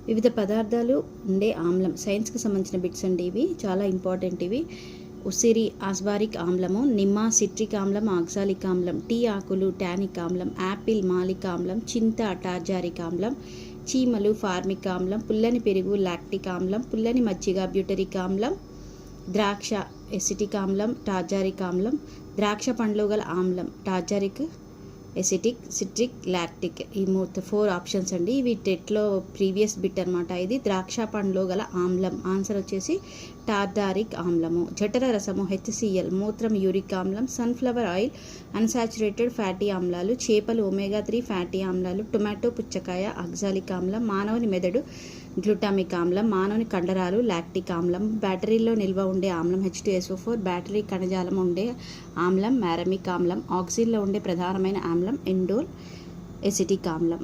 వివిధ పదార్థాలు ఉండే ఆమ్లం. సైన్స్కి సంబంధించిన బిట్స్ అండి ఇవి, చాలా ఇంపార్టెంట్ ఇవి. ఉసిరి ఆస్బారిక్ ఆమ్లము, నిమ్మ సిట్రిక్ ఆమ్లం ఆక్సాలిక్ ఆమ్లం, టీ ఆకులు టానిక్ ఆమ్లం, యాపిల్ మాలిక్ ఆమ్లం, చింత టార్జారిక్ ఆమ్లం, చీమలు ఫార్మిక్ ఆమ్లం, పుల్లని పెరుగు లాక్టిక్ ఆమ్లం, పుల్లని మజ్జిగ బ్యూటరిక్ ఆమ్లం, ద్రాక్ష ఎసిటిక్ ఆమ్లం టార్జారిక్ ఆమ్లం, ద్రాక్ష పండ్లో గల ఆమ్లం టార్జారిక్ ఎసిటిక్ సిట్రిక్ లాక్టిక్. ఈ 4 ఆప్షన్స్ అండి. ఇవి టెట్లో ప్రీవియస్ బిట్ అనమాట. ఇది ద్రాక్ష పండ్లో గల ఆమ్లం, ఆన్సర్ వచ్చేసి టార్జారిక్ ఆమ్లము. జఠర రసము HCl, మూత్రం యూరిక్ ఆమ్లం, సన్ఫ్లవర్ ఆయిల్ అన్సాచురేటెడ్ ఫ్యాటీ ఆమ్లాలు, చేపలు ఒమేగా 3 ఫ్యాటీ ఆమ్లాలు, టొమాటో పుచ్చకాయ ఆక్సాలిక్ ఆమ్లం, మానవుని మెదడు గ్లూటామిక్ ఆమ్లం, మానవుని కండరాలు లాక్టిక్ ఆమ్లం, బ్యాటరీలో నిల్వ ఉండే ఆమ్లం H2SO4, బ్యాటరీ కణజాలం ఉండే ఆమ్లం మ్యారమిక్ ఆమ్లం, ఆక్సిజన్లో ఉండే ప్రధానమైన ఆమ్లం ఎండోల్ ఎసిటిక్ ఆమ్లం.